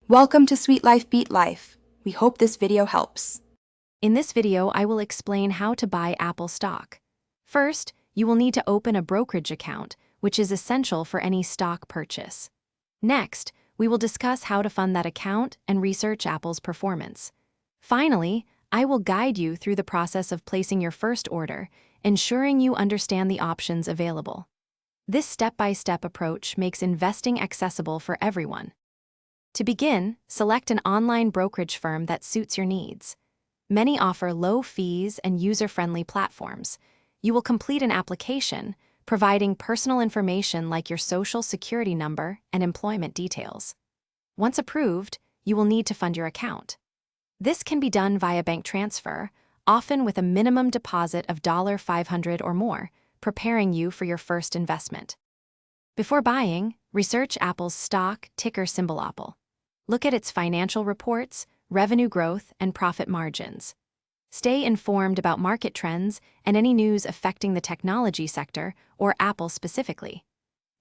Welcome to Sweet Life Beat Life. We hope this video helps. In this video, I will explain how to buy Apple stock. First, you will need to open a brokerage account, which is essential for any stock purchase. Next, we will discuss how to fund that account and research Apple's performance. Finally, I will guide you through the process of placing your first order, ensuring you understand the options available. This step-by-step approach makes investing accessible for everyone. To begin, select an online brokerage firm that suits your needs. Many offer low fees and user-friendly platforms. You will complete an application, providing personal information like your social security number and employment details. Once approved, you will need to fund your account. This can be done via bank transfer, often with a minimum deposit of $500 or more, preparing you for your first investment. Before buying, research Apple's stock ticker symbol Apple. Look at its financial reports, revenue growth, and profit margins. Stay informed about market trends and any news affecting the technology sector or Apple specifically.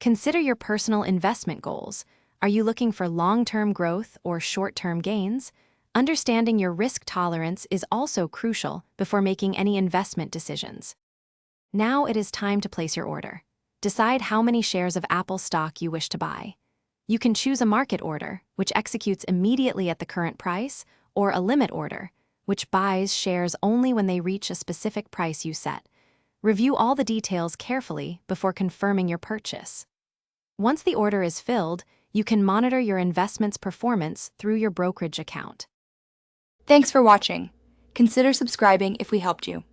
Consider your personal investment goals. Are you looking for long-term growth or short-term gains? Understanding your risk tolerance is also crucial before making any investment decisions. Now it is time to place your order. Decide how many shares of Apple stock you wish to buy. You can choose a market order, which executes immediately at the current price, or a limit order, which buys shares only when they reach a specific price you set. Review all the details carefully before confirming your purchase. Once the order is filled, you can monitor your investment's performance through your brokerage account. Thanks for watching. Consider subscribing if we helped you.